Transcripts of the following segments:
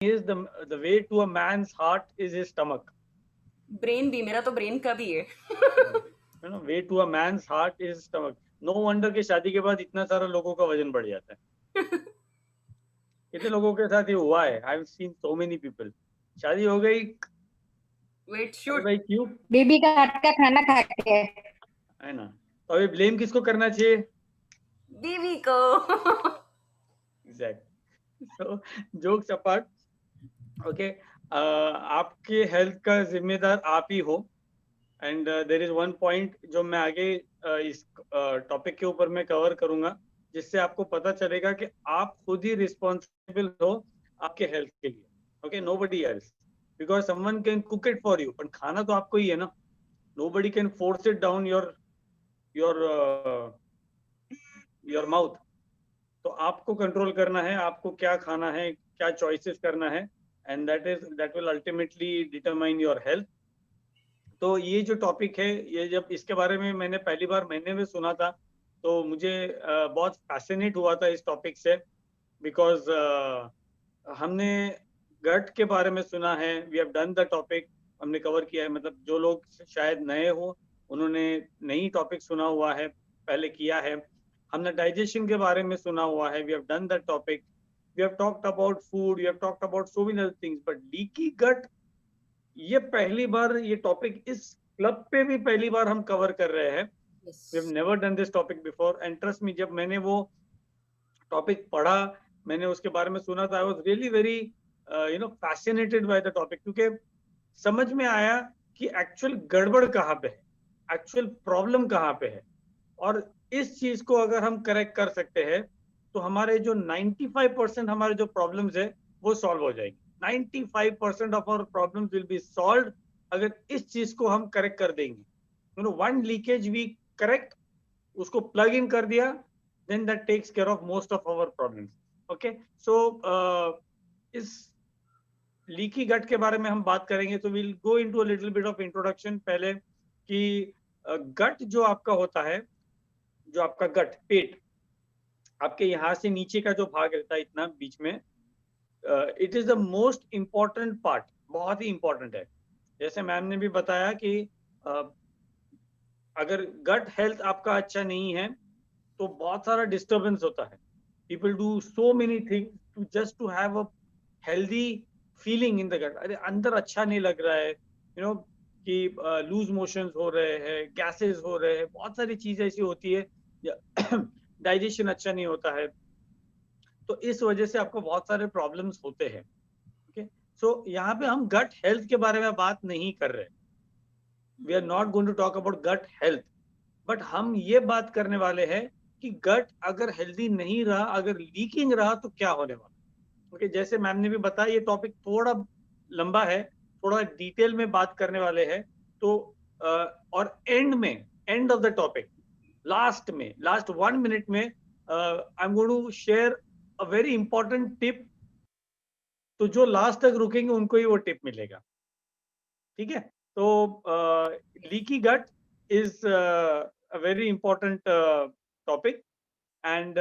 is the way to a man's heart is his stomach. Brain भी, मेरा तो brain का भी है. You know, way to a man's heart is his stomach. No wonder कि शादी के बाद इतना सारा लोगों का वजन बढ़ जाता है. कितने लोगों के साथ ये हुआ है? I have seen so many people. शादी हो गई, वेट अरे शूट. भाई क्यों, बेबी का हाथ का खाना खा के. है ना. तो अभी ब्लेम किसको करना चाहिए? बीवी को. एग्जैक्ट. सो जोक्स अपार्ट, ओके, आपके हेल्थ का जिम्मेदार आप ही हो. And there is one point जो मैं आगे इस टॉपिक के ऊपर मैं कवर करूंगा, जिससे आपको पता चलेगा कि आप खुद ही रिस्पॉन्सिबल हो आपके हेल्थ के लिए. Okay, nobody else, because someone can cook it for you, पर खाना तो आपको ही है ना. Nobody can force it down your your your mouth. तो आपको कंट्रोल करना है, आपको क्या खाना है, क्या चॉइसेस करना है, and that will ultimately determine your health. तो ये जो टॉपिक है, ये जब इसके बारे में मैंने पहली बार मैंने भी सुना था, तो मुझे बहुत फैसिनेट हुआ था इस टॉपिक से. बिकॉज हमने गट के बारे में सुना है, we have done the topic, हमने कवर किया है. मतलब जो लोग शायद नए हो, उन्होंने नई टॉपिक सुना हुआ है, पहले किया है. हमने डाइजेशन के बारे में सुना हुआ है, we have done the topic. We have talked about food, we have talked about so many other things, but leaky gut, ये पहली बार ये टॉपिक इस क्लब पे भी पहली बार हम कवर कर रहे हैं. We have never done this topic before, and trust me, जब मैंने वो टॉपिक पढ़ा, मैंने उसके बारे में सुना था, I was really very fascinated by the topic, क्योंकि समझ में आया कि एक्चुअल गड़बड़ कहाँ पे है, एक्चुअल प्रॉब्लम कहाँ पे है. और इस चीज को अगर हम करेक्ट कर सकते हैं, तो हमारे जो 95% हमारे जो प्रॉब्लम्स है वो सॉल्व हो जाएंगे. 95% of our problems will be solve अगर इस चीज को हम करेक्ट कर देंगे. वन लीकेज वी करेक्ट, उसको प्लग इन कर दिया, then that takes care of most of our problems. Okay, so इस लीकी गट के बारे में हम बात करेंगे, तो will go into a little bit of introduction पहले, कि गट जो आपका होता है, जो आपका गट, पेट, आपके यहाँ से नीचे का जो भाग रहता है इतना बीच में, it is the most important part, बहुत ही इंपॉर्टेंट है. जैसे मैम ने भी बताया कि अगर गट हेल्थ आपका अच्छा नहीं है, तो बहुत सारा डिस्टर्बेंस होता है. People do so many things to just to have a healthy feeling in the gut. अरे अंदर अच्छा नहीं लग रहा है, कि लूज मोशंस हो रहे हैं, गैसेस हो रहे हैं, बहुत सारी चीजें ऐसी होती है, डाइजेशन अच्छा नहीं होता है. तो इस वजह से आपको बहुत सारे प्रॉब्लम्स होते हैं. ओके, सो यहाँ पे हम गट हेल्थ के बारे में बात नहीं कर रहे. We are not going to talk about gut health, but हम ये बात करने वाले हैं कि गट अगर हेल्दी नहीं रहा, अगर लीकिंग रहा, तो क्या होने वाला. ओके, जैसे मैम ने भी बताया, ये टॉपिक थोड़ा लंबा है, थोड़ा डिटेल में बात करने वाले हैं. तो और end of the topic, last में, लास्ट 1 मिनट में, I am going to share a very important tip. तो जो लास्ट तक रुकेंगे उनको ही वो टिप मिलेगा. ठीक है. तो leaky gut is a very important topic, and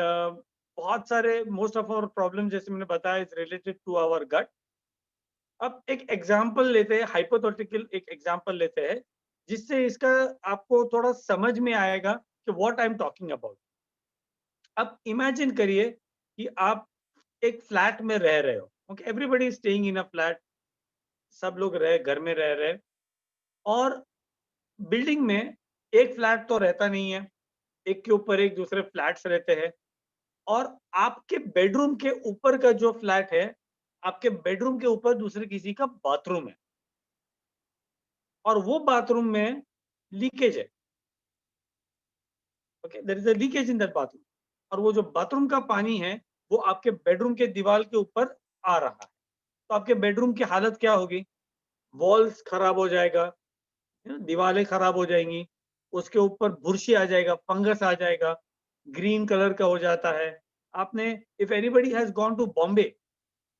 बहुत सारे, मोस्ट ऑफ आवर प्रॉब्लम, जैसे मैंने बताया, is related to our gut. अब एक एग्जांपल लेते हैं, हाइपोथेटिकल एक एग्जांपल लेते हैं, जिससे इसका आपको थोड़ा समझ में आएगा कि what I am talking about. अब इमेजिन करिए कि आप एक फ्लैट में रह रहे हो. Okay, everybody is staying in a flat, सब लोग घर में रह रहे हैं. और बिल्डिंग में एक फ्लैट तो रहता नहीं है, एक के ऊपर एक दूसरे फ्लैट्स रहते हैं. और आपके बेडरूम के ऊपर का जो फ्लैट है, आपके बेडरूम के ऊपर दूसरे किसी का बाथरूम है, और वो बाथरूम में लीकेज है. Okay, there is a leakage in that bathroom. और वो जो बाथरूम का पानी है, वो आपके बेडरूम के दीवार के ऊपर आ रहा है. तो आपके बेडरूम की हालत क्या होगी? वॉल्स खराब हो जाएगा, दीवारें खराब हो जाएंगी, उसके ऊपर बुरशी आ जाएगा, फंगस आ जाएगा, ग्रीन कलर का हो जाता है. आपने, if anybody has gone to Bombay,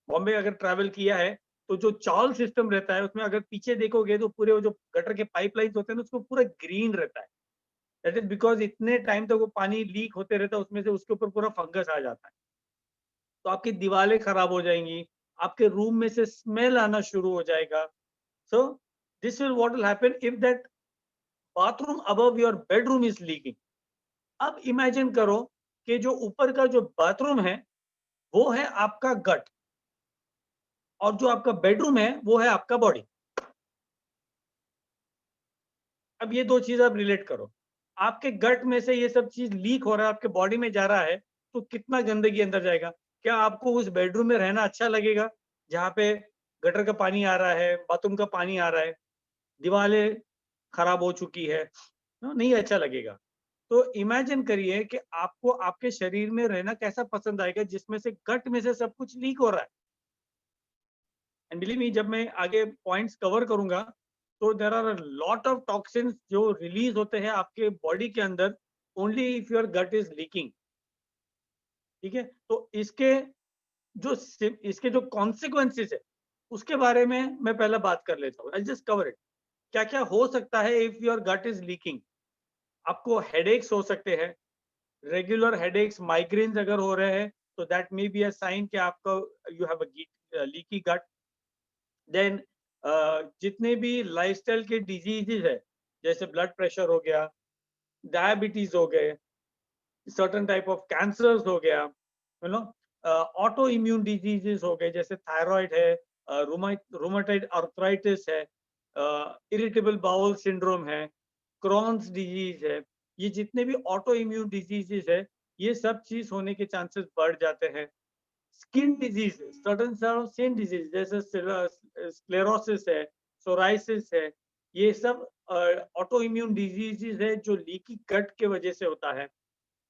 Bombay अगर ट्रैवल किया है, तो जो चावल सिस्टम रहता है, उसमें अगर पीछे देखोगे, तो पूरे वो जो गटर के पाइपलाइंस होते हैं ना, उसको पूरा ग्रीन रहता है. दैट इज बिकॉज इतने टाइम तक वो पानी लीक होते रहता है, उसमें से उसके ऊपर पूरा फंगस आ जाता है. तो आपकी दीवारें खराब हो जाएंगी, आपके रूम में से स्मेल आना शुरू हो जाएगा. So this will what will happen if that bathroom above your bedroom is leaking. अब इमेजिन करो कि जो ऊपर का जो बाथरूम है वो है आपका गट और जो आपका बेडरूम है वो है आपका बॉडी. अब ये दो चीज आप रिलेट करो. आपके गट में से ये सब चीज लीक हो रहा है, आपके बॉडी में जा रहा है, तो कितना गंदगी अंदर जाएगा. क्या आपको उस बेडरूम में रहना अच्छा लगेगा जहाँ पे गटर का पानी आ रहा है, बाथरूम का पानी आ रहा है, दीवारें खराब हो चुकी है, नहीं अच्छा लगेगा. तो इमेजिन करिए कि आपको आपके शरीर में रहना कैसा पसंद आएगा जिसमें से गट में से सब कुछ लीक हो रहा है. एंड बिलीव मी, जब मैं आगे पॉइंट्स कवर करूंगा तो there are a lot of toxins जो रिलीज होते हैं आपके बॉडी के अंदर only if your gut is leaking. ठीक है, तो इसके जो कॉन्सिक्वेंसेस है उसके बारे में मैं पहले बात कर लेता हूँ. I just cover it. क्या क्या हो सकता है if your gut is leaking. आपको हेडेक्स हो सकते हैं, रेगुलर हेडेक्स, माइग्रेन्स अगर हो रहे हैं तो that may be a sign कि आपका you have a leaky gut. Then जितने भी लाइफस्टाइल के डिजीजेज है जैसे ब्लड प्रेशर हो गया, डायबिटीज हो गए, सर्टेन टाइप ऑफ कैंसर्स हो गया, you know, auto immune diseases हो गए जैसे थायराइड है, रूमेटॉइड आर्थराइटिस है, इरिटेबल बाउल सिंड्रोम है, क्रॉन्स डिजीज है. ये जितने भी ऑटो इम्यून डिजीजेस है ये सब चीज होने के चांसेस बढ़ जाते हैं. Skin disease, certain skin disease जैसे स्क्लेरोसिस है, सोराइसिस है, ये सब ऑटो इम्यून डिजीजेस है जो लीकी गट के वजह से होता है.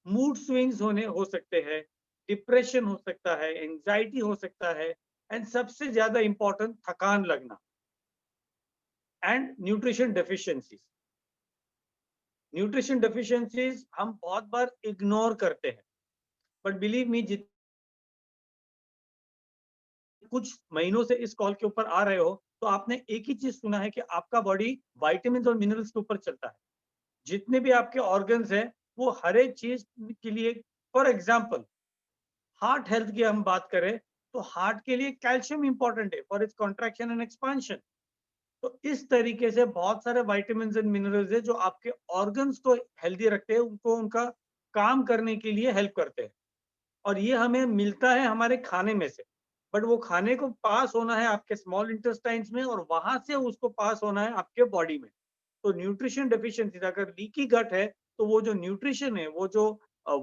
मूड स्विंग्स होने हो सकते हैं, डिप्रेशन हो सकता है, एंजाइटी हो सकता है, एंड सबसे ज्यादा इंपॉर्टेंट थकान लगना and nutrition deficiencies. Nutrition deficiencies हम बहुत बार इग्नोर करते हैं, बट बिलीव मी, कुछ महीनों से इस कॉल के ऊपर आ रहे हो तो आपने एक ही चीज सुना है कि आपका बॉडी विटामिन और मिनरल्स के ऊपर चलता है. जितने भी आपके ऑर्गन्स हैं वो हर एक चीज के लिए, फॉर एग्जांपल हार्ट हेल्थ की हम बात करें तो हार्ट के लिए कैल्शियम इंपॉर्टेंट है for its contraction and expansion. तो इस तरीके से बहुत सारे विटामिन एंड मिनरल्स है जो आपके ऑर्गन्स को हेल्दी रखते हैं, उनको उनका काम करने के लिए हेल्प करते हैं. और ये हमें मिलता है हमारे खाने में से, बट वो खाने को पास होना है आपके स्मॉल इंटेस्टाइन्स में और वहां से उसको पास होना है आपके बॉडी में. तो न्यूट्रिशन डेफिशिएंसी, अगर लीकी गट है तो वो जो न्यूट्रिशन है, वो जो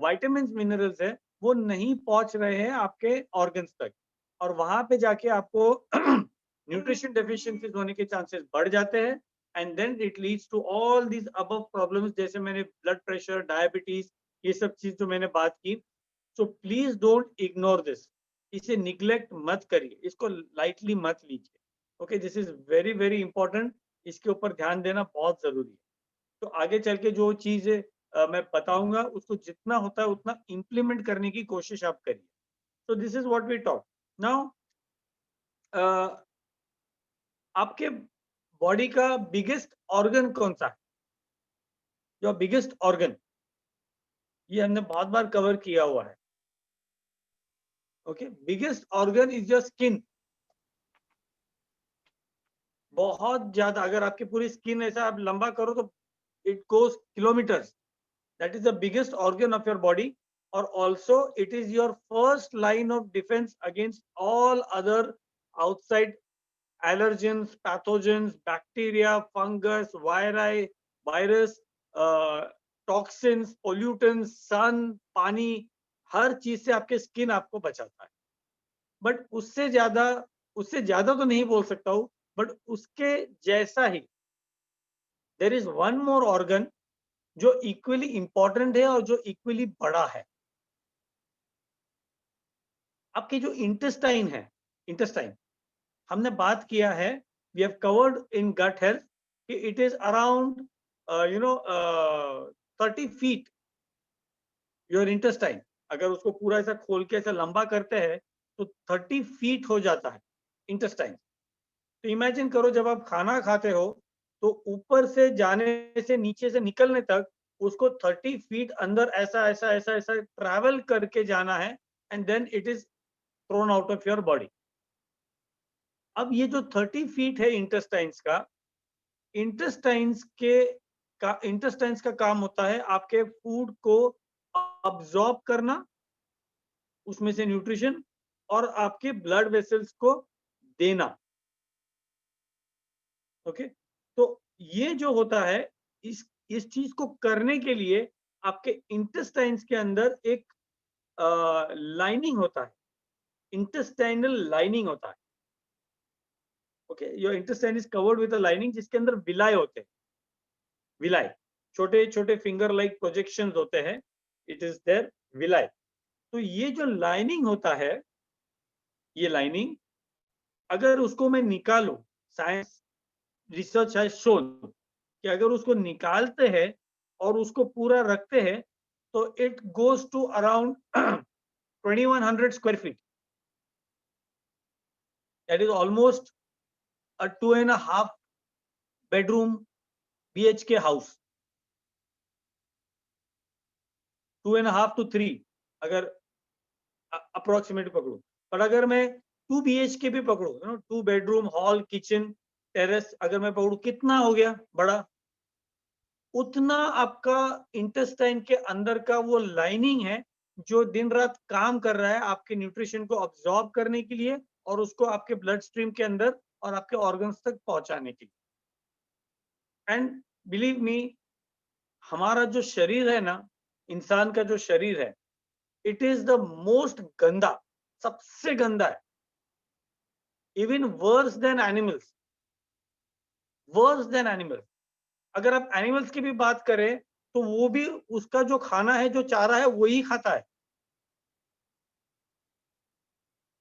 विटामिन मिनरल्स है वो नहीं पहुंच रहे हैं आपके ऑर्गन्स तक, और वहां पे जाके आपको न्यूट्रिशन डेफिशिएंसीज होने के चांसेस बढ़ जाते हैं. And then it leads to all these above problems जैसे मैंने ब्लड प्रेशर, डायबिटीज, ये सब चीज जो मैंने बात की. So please don't ignore this. इसे निग्लेक्ट मत करिए, इसको लाइटली मत लीजिए. Okay, this is very very important. इसके ऊपर ध्यान देना बहुत जरूरी है. तो आगे चल के जो चीजें मैं बताऊंगा उसको जितना होता है उतना इंप्लीमेंट करने की कोशिश आप करिए. So this is what we talk now. आपके बॉडी का बिगेस्ट ऑर्गन कौन सा है? जो बिगेस्ट ऑर्गन, ये हमने बहुत बार कवर किया हुआ है. Okay, biggest organ is your skin. बहुत ज्यादा, अगर आपकी पूरी स्किन ऐसा आप लंबा करो तो it goes kilometres. That is the biggest organ of your body. और also it is your first line of defence against all other outside allergens, pathogens, bacteria, fungus, virus, toxins, pollutants, sun, पानी, हर चीज से आपके skin आपको बचाता है. But उससे ज्यादा तो नहीं बोल सकता हूं, बट उसके जैसा ही there is one more organ जो इक्वली इंपॉर्टेंट है और जो इक्वली बड़ा है. आपकी जो इंटेस्टाइन है, इंटेस्टाइन हमने बात किया है, we have covered in gut health कि it is around 30 feet your intestine. अगर उसको पूरा ऐसा खोल के ऐसा लंबा करते हैं तो 30 फीट हो जाता है इंटेस्टाइन. तो इमेजिन करो जब आप खाना खाते हो तो ऊपर से जाने से नीचे से निकलने तक उसको 30 फीट अंदर ऐसा ऐसा ऐसा ऐसा ट्रैवल करके जाना है, and then it is thrown out of your body. अब ये जो 30 फीट है इंटेस्टाइन्स का, इंटेस्टाइन्स का काम होता है आपके फूड को अब्सॉर्ब करना, उसमें से न्यूट्रिशन, और आपके ब्लड वेसल्स को देना। ओके, तो ये जो होता है, इस चीज को करने के लिए आपके इंटेस्टाइन्स के अंदर एक लाइनिंग होता है, इंटेस्टाइनल लाइनिंग होता है। Okay, your intestine is covered with a lining जिसके अंदर विलाय होते हैं, विलाय, छोटे छोटे फिंगर लाइक प्रोजेक्शंस होते हैं, इट इज देयर विलाय। तो ये जो लाइनिंग होता है, ये लाइनिंग अगर उसको मैं निकालूं, साइंस रिसर्च हैज शोन कि अगर उसको निकालते हैं और उसको पूरा रखते हैं तो it goes to around 2100 square feet, that is almost a 2.5 bedroom BHK house, 2.5 to 3 अगर अप्रोक्सीमेट पकड़ू। पर अगर मैं 2 BHK भी पकड़ू, 2 बेडरूम, हॉल, किचन, टेरेस अगर मैं पकड़ू, कितना हो गया बड़ा, उतना आपका इंटेस्टाइन के अंदर का वो लाइनिंग है जो दिन रात काम कर रहा है आपके न्यूट्रिशन को अब्सॉर्ब करने के लिए और उसको आपके ब्लड स्ट्रीम के अंदर और आपके ऑर्गन्स तक पहुंचाने के लिए। एंड बिलीव मी, हमारा जो शरीर है ना, इंसान का जो शरीर है, इट इज द मोस्ट गंदा, सबसे गंदा है, even worse than animals, worse than animals. अगर आप एनिमल्स की भी बात करें तो वो भी उसका जो खाना है, जो चारा है, वही खाता है।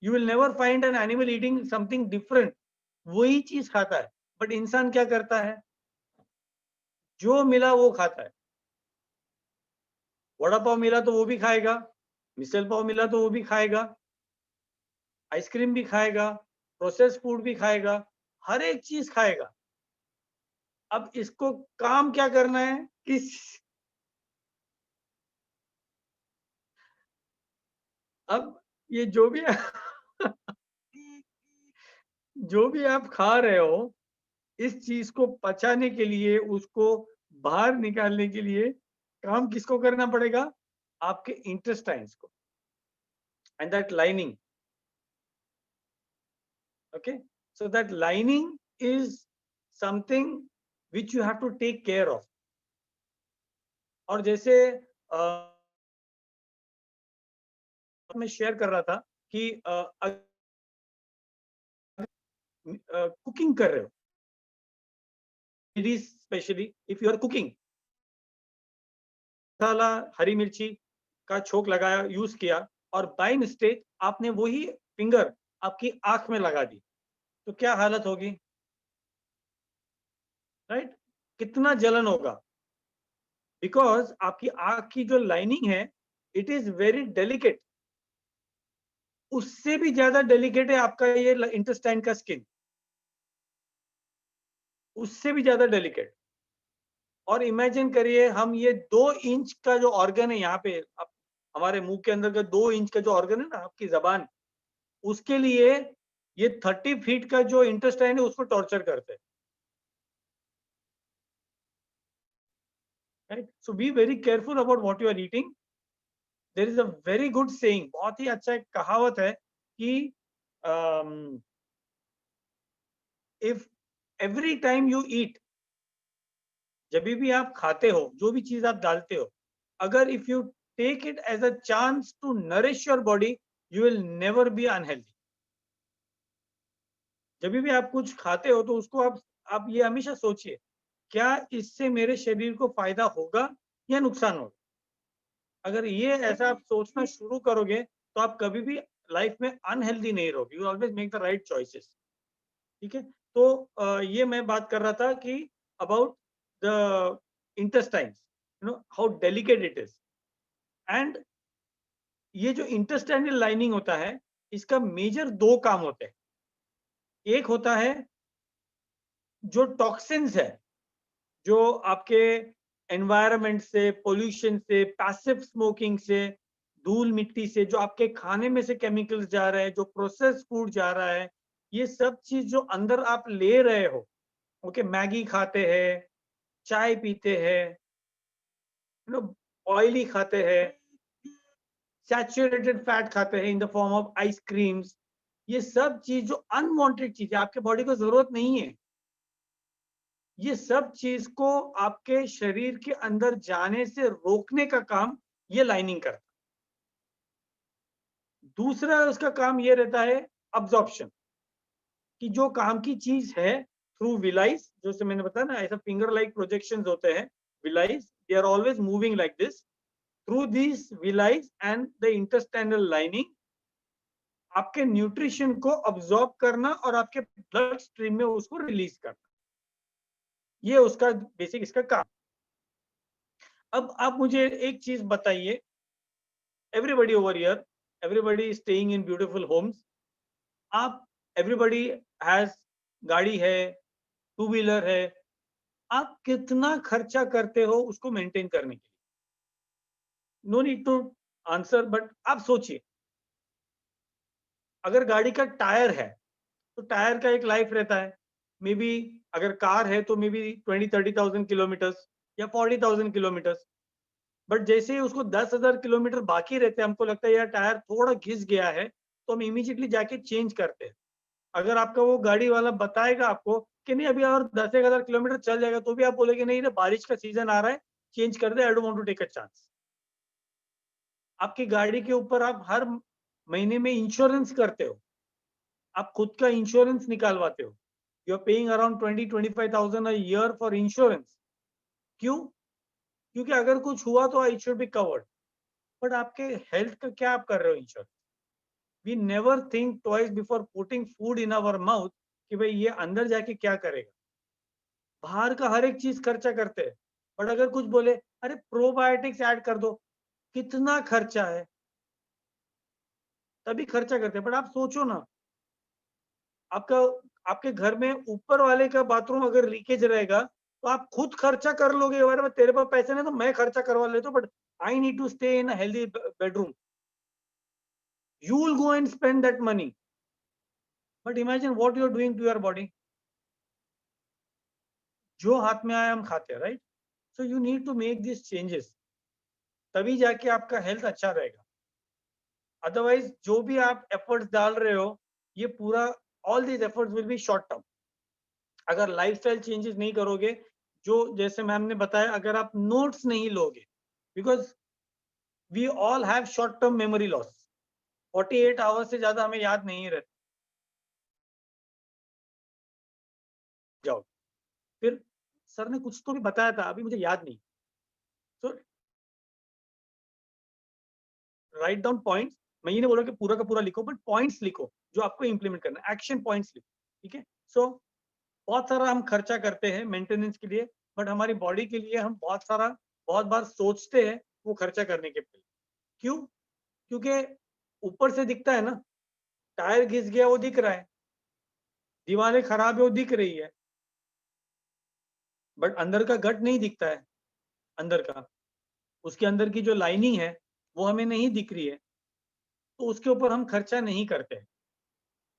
You will never find an animal eating something different, वही चीज खाता है। बट इंसान क्या करता है, जो मिला वो खाता है। वड़ा पाव मिला तो वो भी खाएगा, मिसल पाव मिला तो वो भी खाएगा, आइसक्रीम भी खाएगा, प्रोसेस फूड भी खाएगा, हर एक चीज खाएगा। अब इसको काम क्या करना है, किस अब ये जो भी जो भी आप खा रहे हो, इस चीज को पचाने के लिए, उसको बाहर निकालने के लिए काम किसको करना पड़ेगा, आपके इंटेस्टाइन्स को, and that lining. Okay, so that lining is something which you have to take care of. और जैसे मैं शेयर कर रहा था कि कुकिंग कर रहे हो, ladies specially if you are cooking, masala, हरी मिर्ची का छोंक लगाया, यूज किया, और बाय मिस्टेक आपने वही फिंगर आपकी आंख में लगा दी, तो क्या हालत होगी, राइट? कितना जलन होगा, बिकॉज आपकी आंख की जो लाइनिंग है, इट इज वेरी डेलिकेट, उससे भी ज्यादा डेलिकेट है आपका ये इंटेस्टाइन का स्किन, उससे भी ज्यादा डेलिकेट। और इमेजिन करिए, हम ये 2 इंच का जो ऑर्गन है यहाँ पे, हमारे मुंह के अंदर का 2 इंच का जो ऑर्गन है ना, आपकी जबान, उसके लिए ये 30 फीट का जो इंटेस्टाइन है उसको टॉर्चर करते हैं, right? So be very careful about what you are eating. There is a very good saying, बहुत ही अच्छा एक कहावत है कि if every time you eat, जब भी आप खाते हो, जो भी चीज आप डालते हो, अगर if you take it as a chance to nourish your body, you will never be unhealthy. जब भी आप कुछ खाते हो तो उसको आप ये हमेशा सोचिए, क्या इससे मेरे शरीर को फायदा होगा या नुकसान होगा। अगर ये ऐसा आप सोचना शुरू करोगे तो आप कभी भी लाइफ में अनहेल्दी नहीं रहोगे, you always make the right choices. ठीक है, तो ये मैं बात कर रहा था कि about the intestines, how delicate it is. And ये जो इंटेस्टाइनल लाइनिंग होता है, इसका मेजर 2 काम होते हैं। एक होता है जो टॉक्सिन्स है, जो आपके एनवायरनमेंट से, पोल्यूशन से, पैसिव स्मोकिंग से, धूल मिट्टी से, जो आपके खाने में से केमिकल्स जा रहे हैं, जो प्रोसेस फूड जा रहा है, ये सब चीज जो अंदर आप ले रहे हो, ओके, मैगी खाते हैं, चाय पीते हैं, यू नो, ऑयली खाते हैं, सैचुरेटेड फैट खाते हैं in the form of ice creams, ये सब चीज जो अनवांटेड चीज है, आपके बॉडी को जरूरत नहीं है, ये सब चीज को आपके शरीर के अंदर जाने से रोकने का काम ये लाइनिंग करता है। दूसरा उसका काम ये रहता है अब्जॉर्प्शन, कि जो काम की चीज है थ्रू विलाइज, जैसे मैंने बताया ना, ऐसा फिंगर लाइक प्रोजेक्शंस होते हैं villi, they are always moving like this, through this villi and the intestinal lining आपके न्यूट्रिशन को अब्सॉर्ब करना और आपके ब्लड स्ट्रीम में उसको रिलीज करना, ये उसका बेसिक इसका काम। अब आप मुझे एक चीज बताइए, everybody over here, everybody staying in beautiful homes, आप एवरीबडी हैज गाड़ी है, टू व्हीलर है, आप कितना खर्चा करते हो उसको मेंटेन करने के लिए? No need to answer, but आप सोचिए, अगर गाड़ी का टायर है तो टायर का एक लाइफ रहता है, मे बी अगर कार है तो मे बी 20-30,000 किलोमीटर्स या 40,000 किलोमीटर्स, बट जैसे ही उसको 10,000 किलोमीटर बाकी रहते हैं, हमको लगता है यार टायर थोड़ा घिस गया है, तो हम इमीडिएटली जाके चेंज करते हैं। अगर आपका वो गाड़ी वाला बताएगा आपको कि नहीं अभी और 10,000 किलोमीटर चल जाएगा, तो भी आप बोलेगे नहीं, बारिश का सीजन आ रहा है, चेंज कर दे, I don't want to take a chance. आपकी गाड़ी के ऊपर आप हर महीने में इंश्योरेंस करते हो, आप खुद का इंश्योरेंस निकालवाते हो, you are paying around 20-25,000 a year for insurance. क्यों? क्योंकि अगर कुछ हुआ तो it should be covered, but आपके हेल्थ का क्या आप कर रहे हो insurance? We never think twice before putting food in our mouth कि भाई ये अंदर जाके क्या करेगा। बाहर का हर एक चीज खर्चा करते हैं, बट अगर कुछ बोले अरे प्रोबायोटिक्स ऐड कर दो, कितना खर्चा है, तभी खर्चा करते हैं। बट आप सोचो ना, आपका आपके घर में ऊपर वाले का बाथरूम अगर लीकेज रहेगा तो आप खुद खर्चा कर लोगे, अरे तेरे पास पैसे नहीं तो मैं खर्चा करवा लेता हूँ, but I need to stay in a healthy bedroom, you will go and spend that money, but imagine what you are doing to your body. जो हाथ में आया हम खाते हैं, right? So you need to make this changes, तभी जाके आपका हेल्थ अच्छा रहेगा। अदरवाइज जो भी आप एफर्ट्स डाल रहे हो, ये पूरा all these efforts will be short term. अगर लाइफस्टाइल चेंजेस नहीं करोगे, जो जैसे मैम ने बताया, अगर आप नोट्स नहीं लोगे, because we all have short term memory loss, 48 hours से ज्यादा हमें याद नहीं रहता। जाओ, फिर सर ने कुछ तो भी बताया था, अभी मुझे याद नहीं, तो राइट डाउन पॉइंट्स। मैं ये नहीं बोल रहा कि पूरा का पूरा लिखो, बट पॉइंट्स लिखो जो आपको इंप्लीमेंट करना है, एक्शन पॉइंट्स लिखो, ठीक है? सो बहुत सारा हम खर्चा करते हैं मेंटेनेंस के लिए, बट हमारी बॉडी के लिए हम बहुत बार सोचते हैं वो खर्चा करने के पहले। क्यों? क्योंकि ऊपर से दिखता है ना, टायर घिस गया वो दिख रहा है, दीवारें खराब है वो दिख रही है, बट अंदर का गट नहीं दिखता है, अंदर का, उसके अंदर की जो लाइनिंग है वो हमें नहीं दिख रही है, तो उसके ऊपर हम खर्चा नहीं करते,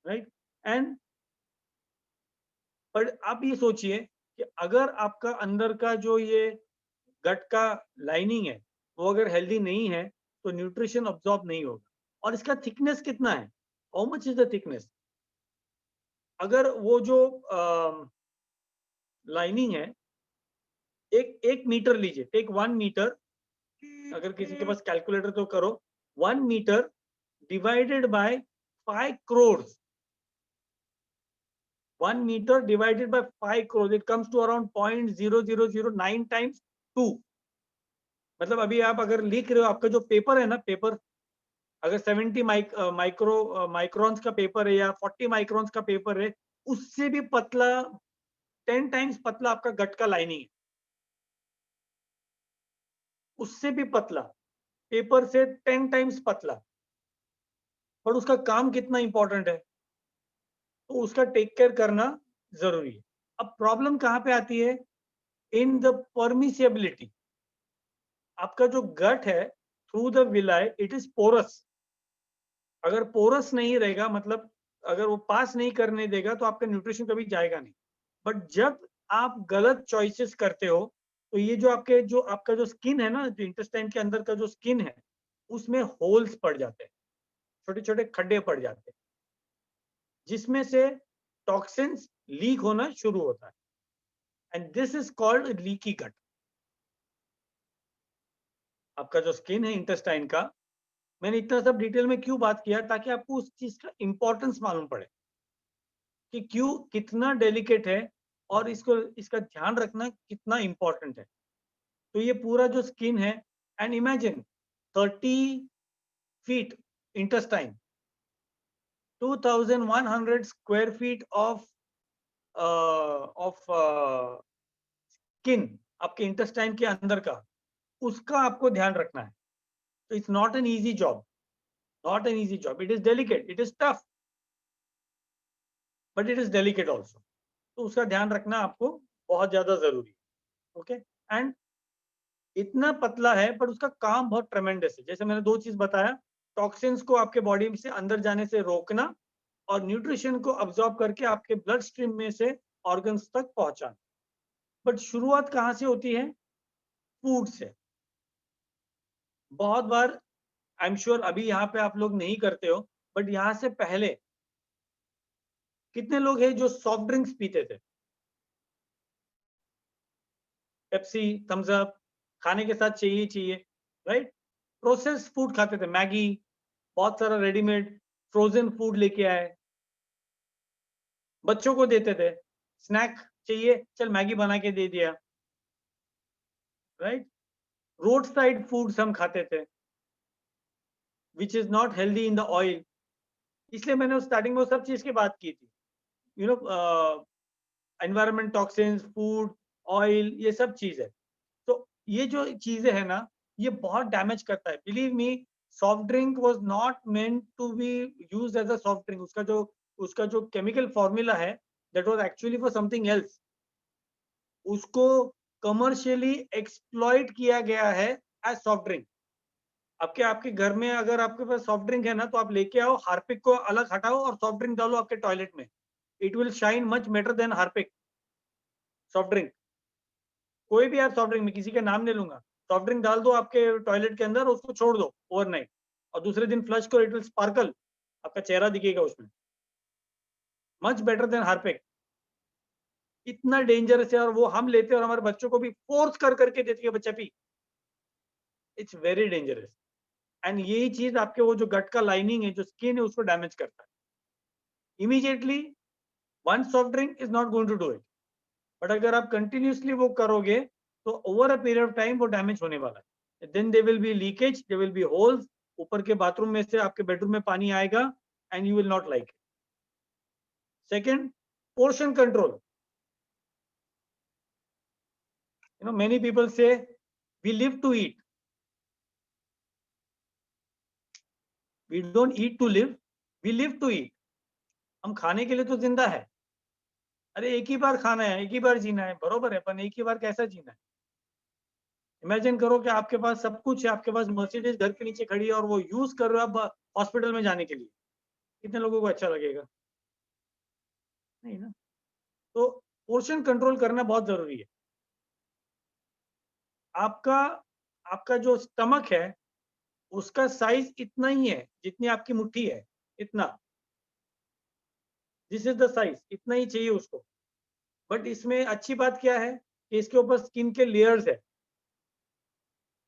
राइट? एंड पर आप ये सोचिए कि अगर आपका अंदर का जो ये गट का लाइनिंग है वो अगर हेल्दी नहीं है, तो न्यूट्रिशन अब्सॉर्ब नहीं होगा। और इसका थिकनेस कितना है? How much is the thickness? अगर वो जो लाइनिंग है, एक मीटर लीजिए, टेक 1 मीटर, अगर किसी के पास कैलकुलेटर तो करो, 1 metre divided by 5 crores, 1 meter divided by 5 crores, it comes to around 0.0009 times 2। मतलब अभी आप अगर लिख रहे हो, आपका जो पेपर है ना, पेपर अगर 70 माइक्रोन्स का पेपर है या 40 माइक्रोन्स का पेपर है, उससे भी पतला, 10 टाइम्स पतला आपका गट का लाइनिंग है, उससे भी पतला, पेपर से 10 टाइम्स पतला, पर उसका काम कितना इंपॉर्टेंट है, तो उसका टेक केयर करना जरूरी है। अब प्रॉब्लम कहाँ पे आती है? In the permeability. आपका जो गट है through the villi, it is porous. अगर पोरस नहीं रहेगा, मतलब अगर वो पास नहीं करने देगा तो आपका न्यूट्रिशन कभी जाएगा नहीं। बट जब आप गलत चॉइसेस करते हो तो ये जो आपका जो स्किन है ना, जो इंटेस्टाइन के अंदर का जो स्किन है, उसमें होल्स पड़ जाते हैं, छोटे छोटे खड्डे पड़ जाते हैं, जिसमें से टॉक्सिन्स लीक होना शुरू होता है, and this is called leaky gut. आपका जो स्किन है इंटेस्टाइन का, मैंने इतना सब डिटेल में क्यों बात किया, ताकि आपको उस चीज का इंपॉर्टेंस मालूम पड़े कि क्यों, कितना डेलिकेट है और इसका ध्यान रखना कितना इंपॉर्टेंट है। तो ये पूरा जो स्किन है, and imagine 30 feet intestine, 2100 square feet of skin आपके इंटेस्टाइन के अंदर का, उसका आपको ध्यान रखना है। तो it's not an easy job, not an easy job, it is delicate, it is tough, but it is delicate also. तो उसका ध्यान रखना आपको बहुत ज्यादा जरूरी है। ओके, एंड इतना पतला है पर उसका काम बहुत ट्रेमेंडस है। जैसे मैंने दो चीज बताया, टॉक्सिन्स को आपके बॉडी से अंदर जाने से रोकना और न्यूट्रिशन को अब्सॉर्ब करके आपके ब्लड स्ट्रीम में से ऑर्गन्स तक पहुंचाना। बट शुरुआत कहाँ से होती है? फूड से। बहुत बार, आई एम श्योर अभी यहाँ पे आप लोग नहीं करते हो, बट यहाँ से पहले कितने लोग हैं जो सॉफ्ट ड्रिंक्स पीते थे? पेप्सी, थम्स अप, खाने के साथ चाहिए चाहिए, राइट? प्रोसेस फूड खाते थे, मैगी, बहुत सारा रेडीमेड फ्रोजन फूड लेके आए, बच्चों को देते थे, स्नैक चाहिए, चल मैगी बना के दे दिया, राइट? रोड साइड फूड्स हम खाते थे, which is not healthy in the oil. इसलिए मैंने स्टार्टिंग में सब चीज की बात की थी, you know, environment, toxins, food, oil, ये सब चीज है। तो ये जो चीजें है ना, ये बहुत डैमेज करता है। Believe me, soft drink was not meant to be used as a soft drink. उसका जो केमिकल फॉर्मूला है, that was actually for something else. उसको कमर्शियली एक्सप्लॉइट किया गया है एज सॉफ्ट ड्रिंक। आपके आपके घर में अगर आपके पास सॉफ्ट ड्रिंक है ना, तो आप लेके आओ, हार्पिक को अलग हटाओ और सॉफ्ट ड्रिंक डालो आपके टॉयलेट में, it will shine much better than Harpic soft drink. कोई भी आप सॉफ्ट ड्रिंक में, किसी का नाम नहीं लूंगा, सॉफ्ट ड्रिंक डाल दो आपके टॉयलेट के अंदर, उसको छोड़ दो ओवरनाइट, और दूसरे दिन फ्लश करो, इट विल स्पार्कल, आपका चेहरा दिखेगा उसमें, मच बेटर देन हार्पिक। इतना डेंजरस है, और वो हम लेते हैं और हमारे बच्चों को भी फोर्स कर करके देती है, बच्चा P. It's very dangerous, and यही चीज आपके वो जो गट का लाइनिंग है, जो स्किन है, उसको डैमेज करता है immediately. One soft drink is not going to do it, but अगर आप कंटिन्यूसली वो करोगे तो over a period of time वो डैमेज होने वाला है। Then they will be leakage, they will be holes, ऊपर के बाथरूम में से आपके बेडरूम में पानी आएगा, and you will not like it. Second, portion control. You know, many people say we live to eat, we don't eat to live, we live to eat. हम खाने के लिए तो जिंदा है। अरे एक ही बार खाना है, एक ही बार जीना है, बरोबर है, पर एक ही बार कैसा जीना है? इमेजिन करो कि आपके पास सब कुछ है, आपके पास मर्सिडीज घर के नीचे खड़ी है और वो यूज कर रहे हो आप हॉस्पिटल में जाने के लिए, कितने लोगों को अच्छा लगेगा? नहीं ना। तो पोर्शन कंट्रोल करना बहुत जरूरी है। आपका आपका जो स्टमक है, उसका साइज इतना ही है जितनी आपकी मुट्ठी है, इतना, दिस इज द साइज, इतना ही चाहिए उसको। बट इसमें अच्छी बात क्या है कि इसके ऊपर स्किन के लेयर्स है।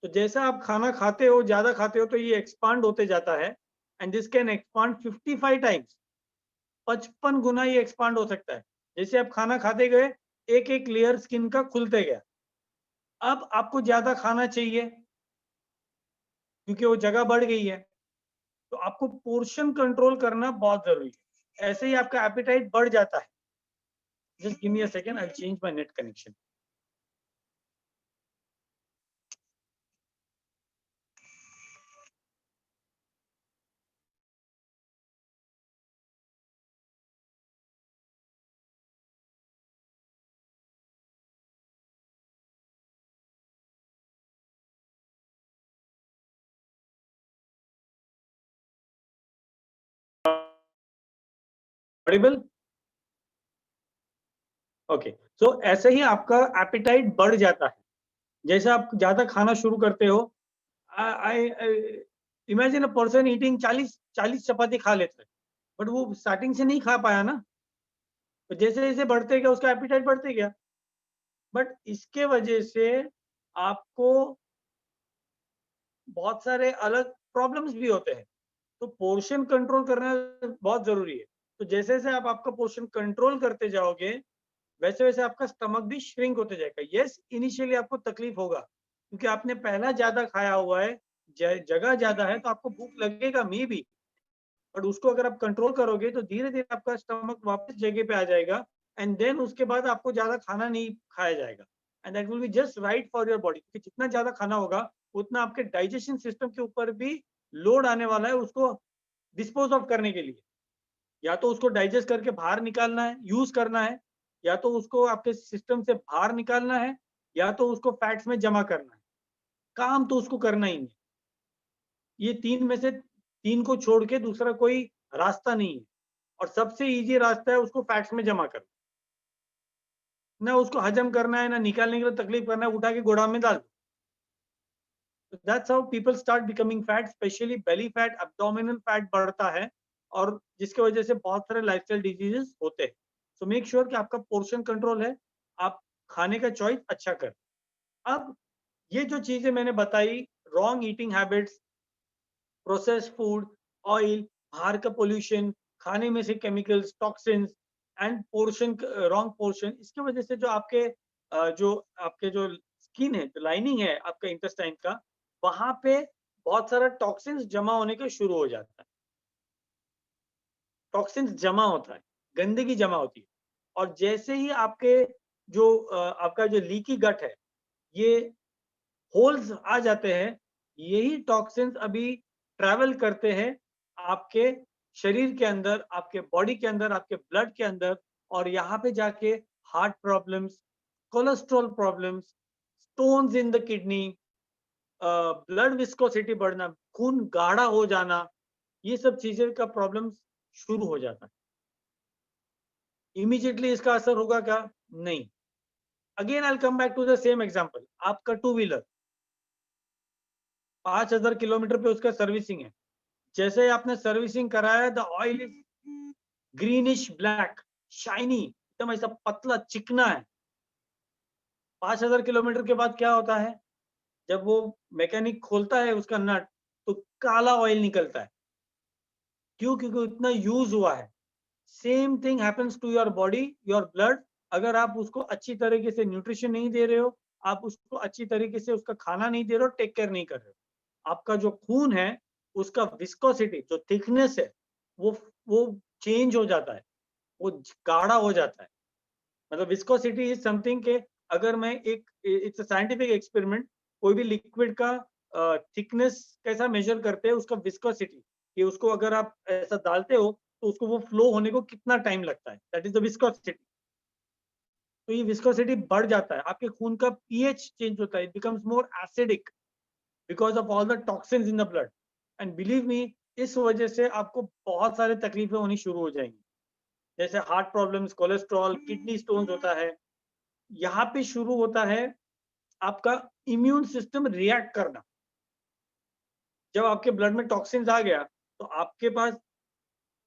तो जैसा आप खाना खाते हो, ज्यादा खाते हो, तो ये एक्सपांड होते जाता है, and this can expand 55 times, 55 गुना ये एक्सपांड हो सकता है। जैसे आप खाना खाते गए, एक एक लेयर स्किन का खुलते गया। अब आपको ज्यादा खाना चाहिए क्योंकि वो जगह बढ़ गई है, तो आपको पोर्शन कंट्रोल करना बहुत जरूरी है। ऐसे ही आपका एपेटाइट बढ़ जाता है। Just give me a second, I change my net connection. Audible? Okay, so ऐसे ही आपका एपेटाइट बढ़ जाता है जैसे आप ज्यादा खाना शुरू करते हो। I imagine a person eating 40 चपाती खा लेता है, बट वो स्टार्टिंग से नहीं खा पाया ना, तो जैसे जैसे बढ़ते गया उसका एपेटाइट बढ़ते गया। बट इसके वजह से आपको बहुत सारे अलग प्रॉब्लम्स भी होते हैं, तो पोर्शन कंट्रोल करना बहुत जरूरी है। तो जैसे जैसे आप आपका पोर्शन कंट्रोल करते जाओगे वैसे वैसे आपका स्टमक भी श्रिंक होते जाएगा। यस, इनिशियली आपको तकलीफ होगा क्योंकि आपने पहला ज्यादा खाया हुआ है, जगह ज्यादा है, तो आपको भूख लगेगा मे बी, बट उसको अगर आप कंट्रोल करोगे तो धीरे धीरे आपका स्टमक वापस जगह पे आ जाएगा। एंड देन उसके बाद आपको ज्यादा खाना नहीं खाया जाएगा, and that will be just right for your body, क्योंकि जितना ज्यादा खाना होगा उतना आपके डाइजेशन सिस्टम के ऊपर भी लोड आने वाला है उसको डिस्पोज ऑफ करने के लिए। या तो उसको डाइजेस्ट करके बाहर निकालना है, यूज करना है, या तो उसको आपके सिस्टम से बाहर निकालना है, या तो उसको फैट्स में जमा करना है। काम तो उसको करना ही नहीं। ये तीन में से तीन को छोड़ के दूसरा कोई रास्ता नहीं है, और सबसे इजी रास्ता है उसको फैट्स में जमा करना। ना उसको हजम करना है, ना निकालने के लिए तकलीफ करना है, उठा के गोदाम में डाल दो। That's how people start becoming fat, specially belly fat, abdominal fat बढ़ता है, और जिसके वजह से बहुत सारे लाइफस्टाइल डिजीजेस होते हैं। सो मेक श्योर कि आपका पोर्शन कंट्रोल है, आप खाने का चॉइस अच्छा कर। अब ये जो चीजें मैंने बताई, wrong eating habits, processed food, oil, बाहर का पोल्यूशन, खाने में से chemicals, toxins, end portion, wrong portion, इसकी वजह से जो आपके जो स्किन है, जो लाइनिंग है आपका इंटेस्टाइन का, वहां पे बहुत सारा टॉक्सिन्स जमा होने का शुरू हो जाता है। टॉक्सिन्स जमा होता है, गंदगी जमा होती है, और जैसे ही आपका जो लीकी गट है, ये होल्स आ जाते हैं, यही टॉक्सिन्स अभी ट्रैवल करते हैं आपके शरीर के अंदर, आपके बॉडी के अंदर, आपके ब्लड के अंदर, और यहाँ पे जाके heart problems, cholesterol problems, stones in the kidney, blood viscosity बढ़ना, खून गाढ़ा हो जाना, ये सब चीजें का प्रॉब्लम्स शुरू हो जाता है। इमीडिएटली इसका असर होगा क्या? नहीं। Again I come back to the same example. आपका टू व्हीलर 5,000 किलोमीटर पे उसका सर्विसिंग है, जैसे ही आपने सर्विसिंग कराया, the oil is greenish black, shiny, एकदम ऐसा पतला चिकना है। 5,000 किलोमीटर के बाद क्या होता है? जब वो मैकेनिक खोलता है उसका नट, तो काला ऑयल निकलता है। क्यों? क्योंकि इतना यूज हुआ है। Same thing happens to your body, your blood. अगर आप उसको अच्छी तरीके से न्यूट्रिशन नहीं दे रहे हो, आप उसको अच्छी तरीके से उसका खाना नहीं दे रहे हो, टेक केयर नहीं कर रहे हो, आपका जो खून है उसका विस्कोसिटी, जो थिकनेस है, वो चेंज हो जाता है, वो गाढ़ा हो जाता है। मतलब विस्कोसिटी इज समथिंग के, अगर मैं एक, इट्स अ साइंटिफिक एक्सपेरिमेंट, कोई भी लिक्विड का थिकनेस कैसा मेजर करते हैं, उसका विस्कोसिटी, कि उसको अगर आप ऐसा डालते हो तो उसको वो फ्लो होने को कितना टाइम लगता है, दैट इज द विस्कोसिटी। तो ये विस्कोसिटी बढ़ जाता है, आपके खून का पीएच चेंज होता है, it becomes more acidic because of all the toxins in the blood. And believe me, इस वजह से आपको बहुत सारे तकलीफें होनी शुरू हो जाएंगी, जैसे heart problems, cholesterol, kidney stones होता है। यहाँ पे शुरू होता है आपका इम्यून सिस्टम रिएक्ट करना। जब आपके ब्लड में टॉक्सिन्स आ गया, तो आपके पास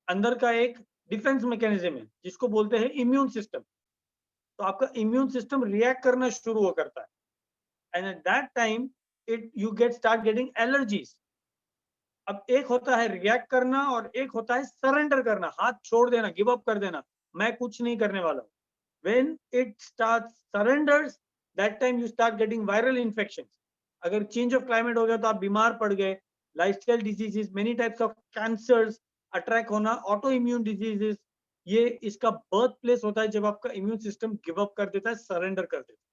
अंदर का एक डिफेंस मैकेनिज्म है जिसको बोलते हैं इम्यून सिस्टम। तो आपका इम्यून सिस्टम रिएक्ट करना शुरू हो करता है, and at that time it you get start getting allergies. अब एक होता है रिएक्ट करना और एक होता है सरेंडर करना, हाथ छोड़ देना, गिव अप कर देना, मैं कुछ नहीं करने वाला हूँ। when it starts surrenders, that time you start getting viral infections. अगर चेंज ऑफ क्लाइमेट हो गया तो आप बीमार पड़ गए, lifestyle diseases, many types of cancers attack होना, ऑटो इम्यून डिजीजेस, ये इसका बर्थ प्लेस होता है जब आपका इम्यून सिस्टम गिव अप कर देता है, सरेंडर कर देता है।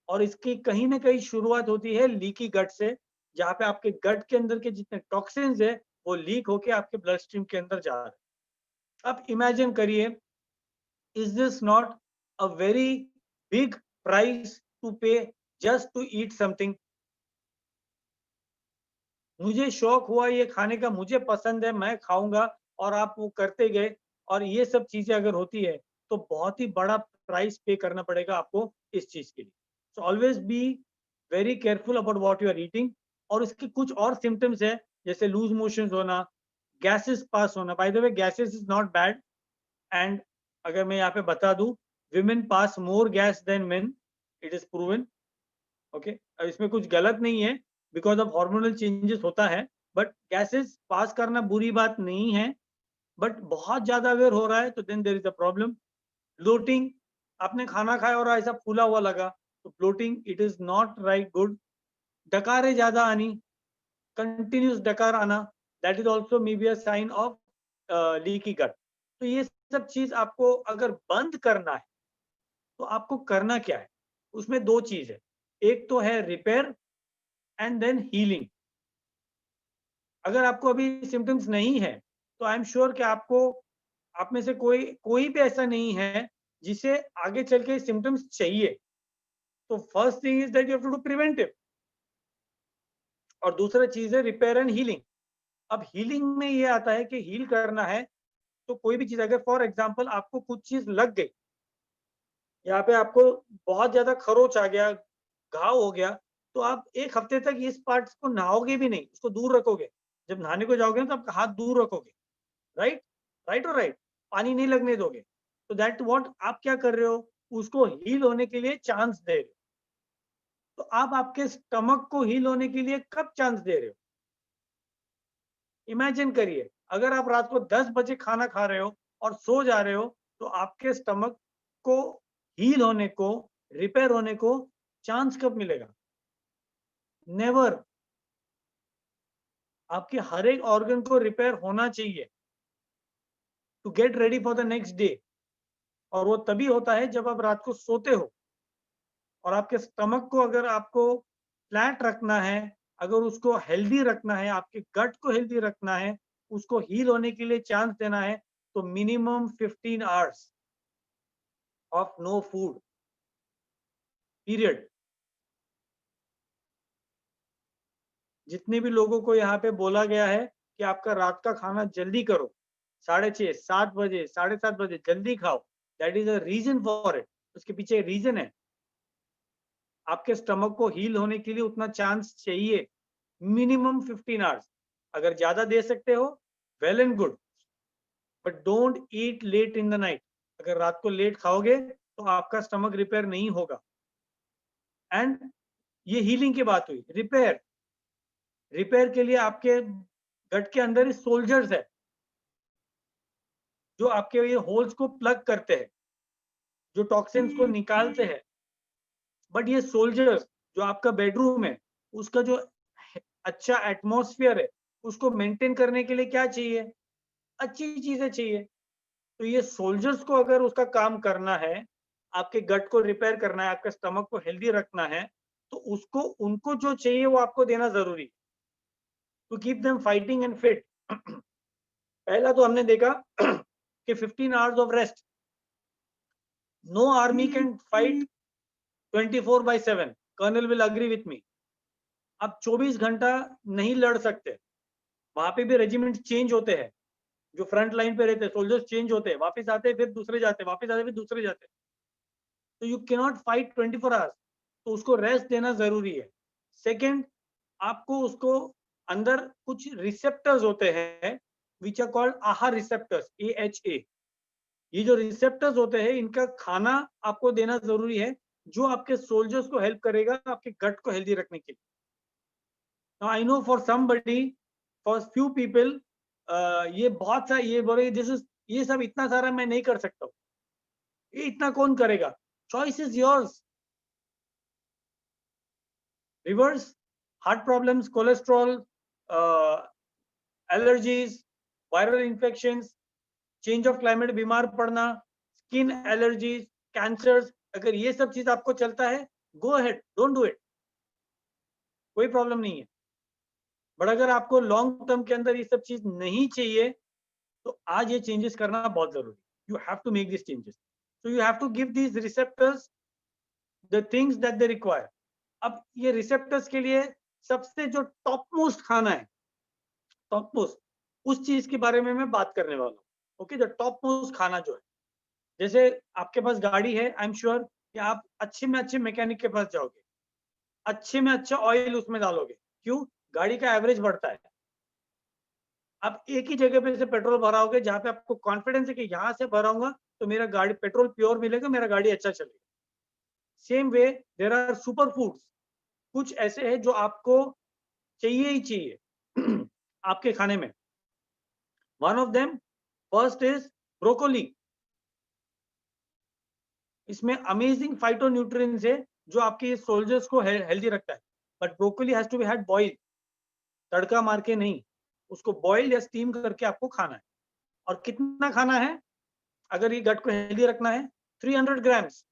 और इसकी कहीं ना कहीं शुरुआत होती है लीकी गट से, जहाँ पे आपके गट के अंदर के जितने टॉक्सिन्स है वो लीक होके आपके ब्लड स्ट्रीम के अंदर जा रहे हैं। अब इमेजिन करिए, is this not a very big price to pay just to eat something? मुझे शौक हुआ ये खाने का, मुझे पसंद है, मैं खाऊंगा, और आप वो करते गए, और ये सब चीजें अगर होती है तो बहुत ही बड़ा प्राइस पे करना पड़ेगा आपको इस चीज के लिए. So always be very careful about what you are eating. और इसके कुछ और सिम्टम्स है जैसे लूज मोशंस होना, गैसेस पास होना. By the way gases is not bad, and अगर मैं यहाँ पे बता दूं, women pass more gas than men, it is proven. Okay, अब इसमें कुछ गलत नहीं है, बिकॉज ऑफ हार्मोनल चेंजेस होता है, बट गैसेस पास करना बुरी बात नहीं है, बट बहुत ज्यादा अगर हो रहा है तो then there is a problem. Bloating, आपने खाना खाया और ऐसा फूला हुआ लगा तो bloating, it is not right good. डकारें ज्यादा आनी, कंटिन्यूस डकार आना, that is also may be a sign of leaky gut. तो ये सब चीज आपको अगर बंद करना है तो आपको करना क्या है, उसमें दो चीज है. एक तो है रिपेयर एंड देन हीलिंग. अगर आपको अभी सिम्टम्स नहीं है तो आई एम श्योर कि आपको, आप में से कोई भी ऐसा नहीं है जिसे आगे चल के सिम्टम्स चाहिए. तो first thing is that you have to do preventive, और दूसरा चीज है रिपेयर एंड हीलिंग. अब हीलिंग में ये आता है कि हील करना है तो कोई भी चीज, अगर फॉर एग्जांपल आपको कुछ चीज लग गई, यहाँ पे आपको बहुत ज्यादा खरोच आ गया, घाव हो गया, तो आप एक हफ्ते तक इस पार्ट्स को नहाओगे भी नहीं, उसको दूर रखोगे. जब नहाने को जाओगे ना तो आपका हाथ दूर रखोगे, राइट, राइट और राइट, पानी नहीं लगने दोगे. तो दैट व्हाट आप क्या कर रहे हो, उसको हील होने के लिए चांस दे रहे हो. तो आप आपके स्टमक को हील होने के लिए कब चांस दे रहे हो? इमेजिन करिए, अगर आप रात को 10 बजे खाना खा रहे हो और सो जा रहे हो तो आपके स्टमक को हील होने को, रिपेयर होने को चांस कब मिलेगा? नेवर. आपके हर एक ऑर्गन को रिपेयर होना चाहिए to get ready for the next day. और वो तभी होता है जब आप रात को सोते हो. और आपके स्टमक को अगर आपको फ्लैट रखना है, अगर उसको हेल्दी रखना है, आपके गट को हेल्दी रखना है, उसको हील होने के लिए चांस देना है, तो minimum 15 hours of no food period. जितने भी लोगों को यहाँ पे बोला गया है कि आपका रात का खाना जल्दी करो, 6:30 7 बजे 7:30 बजे जल्दी खाओ, that is a reason for it. उसके पीछे रीजन है. आपके स्टमक को हील होने के लिए उतना चांस चाहिए, मिनिमम 15 आवर्स. अगर ज्यादा दे सकते हो well and good, but don't eat late in the night. अगर रात को लेट खाओगे तो आपका स्टमक रिपेयर नहीं होगा. एंड ये हीलिंग की बात हुई. रिपेयर, रिपेयर के लिए आपके गट के अंदर सोल्जर्स है जो आपके ये होल्स को प्लग करते हैं, जो टॉक्सिन्स को निकालते हैं. बट ये सोल्जर्स जो आपका बेडरूम है, उसका जो अच्छा एटमॉस्फेयर है, उसको मेंटेन करने के लिए क्या चाहिए? अच्छी चीजें चाहिए. तो ये सोल्जर्स को अगर उसका काम करना है, आपके गट को रिपेयर करना है, आपके स्टमक को हेल्दी रखना है, तो उसको, उनको जो चाहिए वो आपको देना जरूरी है to keep them fighting and fit. पहला तो हमने देखा कि 15 hours of rest. No army can fight 24/7. Colonel will agree with me. आप 24 घंटा नहीं लड़ सकते. वहां पे भी रेजिमेंट चेंज होते हैं, जो फ्रंट लाइन पे रहते हैं सोल्जर्स चेंज होते हैं, वापस आते हैं फिर दूसरे जाते हैं, वापस आते हैं फिर दूसरे जाते हैं. तो you can not fight 24 hours. तो उसको रेस्ट देना जरूरी है. सेकेंड, आपको उसको अंदर कुछ रिसेप्टर्स होते हैं विच आर कॉल्ड आहार रिसेप्टर्स, AHA. ये जो रिसेप्टर्स होते हैं इनका खाना आपको देना जरूरी है, जो आपके सोल्जर्स को हेल्प करेगा आपके गट को हेल्दी रखने के लिए. Now I know for somebody, for few people, ये बहुत सा ये बोले दिस इज, ये सब इतना सारा मैं नहीं कर सकता हूँ, ये इतना कौन करेगा? Choice is yours. Reverse, heart problems, cholesterol, allergies, viral infections, change of climate, बीमार पड़ना, स्किन एलर्जीज, कैंसर्स, अगर ये सब चीज आपको चलता है, go ahead, don't do it, कोई प्रॉब्लम नहीं है. बट अगर आपको लॉन्ग टर्म के अंदर ये सब चीज नहीं चाहिए तो आज ये चेंजेस करना बहुत जरूरी. You have to make this changes. So you have to give these receptors the things that they require. अब ये रिसेप्टर्स के लिए सबसे जो टॉप मोस्ट खाना है, टॉप मोस्ट, उस चीज के बारे में मैं बात करने वाला हूँ. ओके, द टॉप मोस्ट खाना जो है, जैसे आपके पास गाड़ी है, आई एम श्योर कि आप अच्छे में अच्छे मैकेनिक के पास जाओगे, अच्छे में अच्छा ऑयल उसमें डालोगे। क्यों? गाड़ी का एवरेज बढ़ता है। आप एक ही जगह पे से पेट्रोल भराओगे जहाँ पे आपको कॉन्फिडेंस है कि यहाँ से भराऊंगा तो मेरा गाड़ी पेट्रोल प्योर मिलेगा, मेरा गाड़ी अच्छा चलेगा। Same way there are super foods, कुछ ऐसे हैं जो आपको चाहिए ही चाहिए आपके खाने में। One of them first is broccoli. इसमें अमेजिंग फाइटोन्यूट्रिएंट्स है जो आपके सोल्जर्स को हेल्दी रखता है। But broccoli has to be had boiled, तड़का मार के नहीं, उसको बॉइल्ड या स्टीम करके आपको खाना है। और कितना खाना है अगर ये गट को हेल्दी रखना है? 300 ग्राम्स।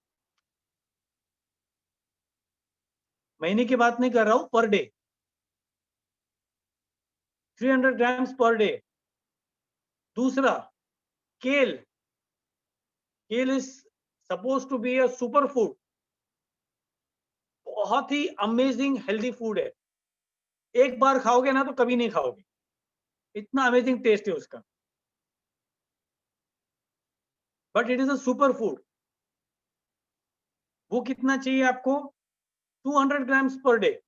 महीने की बात नहीं कर रहा हूं, per day 300 grams per day. दूसरा, kale. Kale is suppose to be a super food, बहुत ही अमेजिंग हेल्दी फूड है। एक बार खाओगे ना तो कभी नहीं खाओगे, इतना अमेजिंग टेस्ट है उसका। But it is a super food. वो कितना चाहिए आपको? 200 ग्राम्स पर डे।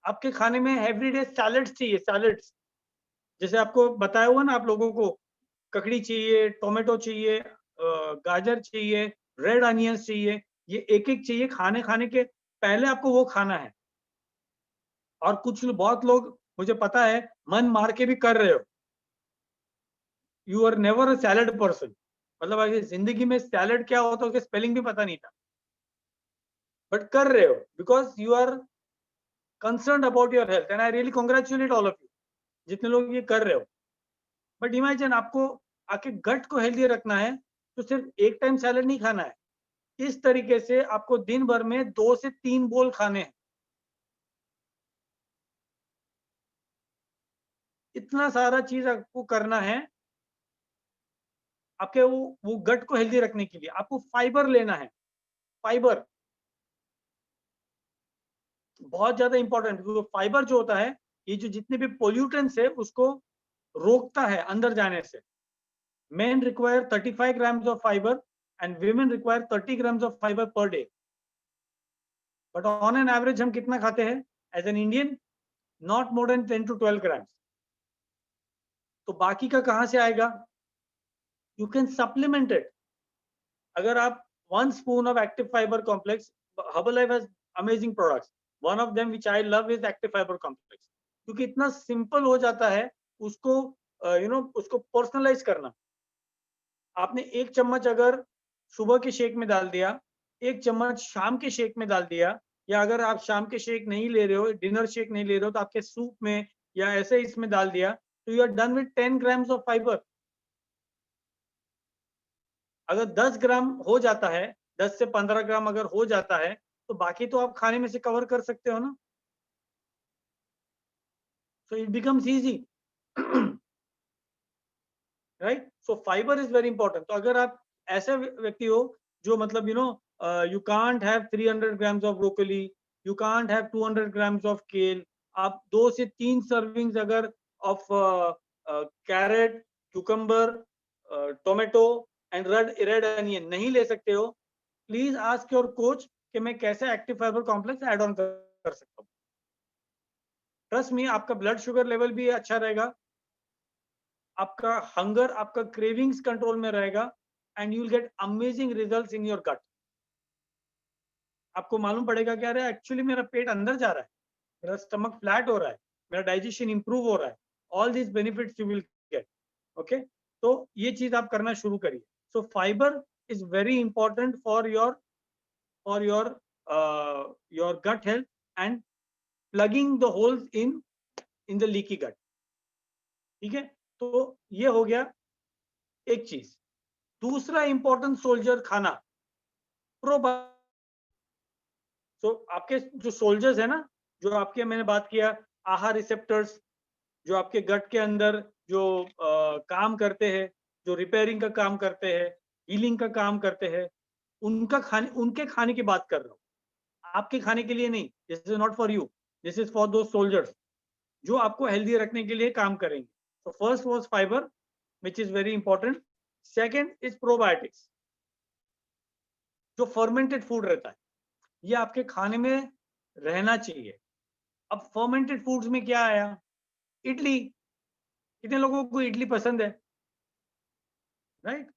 आपके खाने में एवरीडे सैलड्स चाहिए, सैलड्स। जैसे आपको बताया हुआ ना, आप लोगों को ककड़ी चाहिए, टोमेटो चाहिए, गाजर चाहिए, रेड अनियंस चाहिए, ये एक एक चाहिए। खाने खाने के पहले आपको वो खाना है। और कुछ बहुत लोग, मुझे पता है, मन मार के भी कर रहे हो। You are never a salad person, मतलब अगर जिंदगी में सैलड क्या होता है उसके स्पेलिंग भी पता नहीं था, बट कर रहे हो because you are concern about your health, and I really congratulate all of you जितने लोग ये कर रहे हो। बट इमेजिन, आपको आके गट को हेल्दी रखना है तो सिर्फ एक टाइम सैलड नहीं खाना है। इस तरीके से आपको दिन भर में 2 से 3 बोल खाने हैं। इतना सारा चीज आपको करना है आपके वो गट को हेल्दी रखने के लिए। आपको फाइबर लेना है। फाइबर बहुत ज्यादा इंपॉर्टेंट, क्योंकि फाइबर जो होता है, ये जो जितने भी पोल्यूटेंट्स है उसको रोकता है अंदर जाने से। Men require 35 grams of fiber and women require 30 grams of fiber per day. But on an average हम कितना खाते हैं as an Indian? Not more than 10 to 12 grams. तो बाकी का कहाँ से आएगा? You can supplement it. अगर आप 1 spoon of active fiber complex, Herbalife has amazing products. One of them which I love is active fiber complex. क्योंकि इतना सिंपल हो जाता है उसको उसको पर्सनलाइज करना। आपने 1 चम्मच अगर सुबह के शेक में डाल दिया, 1 चम्मच शाम के शेक में डाल दिया, या अगर आप शाम के शेक नहीं ले रहे हो, डिनर शेक नहीं ले रहे हो, तो आपके सूप में या ऐसे इसमें डाल दिया, तो you are done with 10 grams of fibre. अगर 10 ग्राम हो जाता है, 10 से 15 ग्राम अगर हो जाता है, तो बाकी तो आप खाने में से कवर कर सकते हो ना। So it becomes easy, right? So fibre is very important. तो अगर आप ऐसे व्यक्ति हो जो मतलब you can't have 300 grams of broccoli, you can't have 200 grams of kale, आप 2 से 3 सर्विंग्स अगर of carrot, cucumber, tomato and red onion नहीं ले सकते हो, प्लीज आस्क योर कोच कि मैं कैसे active fibre complex add on कर सकता हूँ। ट्रस्ट मी, आपका ब्लड शुगर लेवल भी अच्छा रहेगा, आपका हंगर, आपका क्रेविंग्स कंट्रोल में रहेगा, and you will get amazing results in your gut. आपको मालूम पड़ेगा कि अरे एक्चुअली मेरा पेट अंदर जा रहा है, मेरा स्टमक फ्लैट हो रहा है, मेरा डाइजेशन इंप्रूव हो रहा है। All this benefits you will get. Okay, तो ये चीज आप करना शुरू करिए। So fibre is very important for your gut health and plugging the holes in the leaky gut. ठीक है, तो ये हो गया एक चीज। दूसरा इंपॉर्टेंट सोल्जर खाना, प्रोबायोटिक। तो आपके जो सोल्जर्स है ना, जो आपके, मैंने बात किया आहार रिसेप्टर्स, जो आपके गट के अंदर जो काम करते हैं, जो रिपेयरिंग का काम करते हैं, हीलिंग का काम करते हैं, उनके खाने की बात कर रहा हूँ, आपके खाने के लिए नहीं। This is not for you, this is for दो सोल्जर्स जो आपको हेल्दी रखने के लिए काम करेंगे। So first was fiber, which is very important. Second is probiotics. जो fermented food रहता है, ये आपके खाने में रहना चाहिए. अब fermented foods में क्या आया? इडली. कितने लोगों को इडली पसंद है? राइट?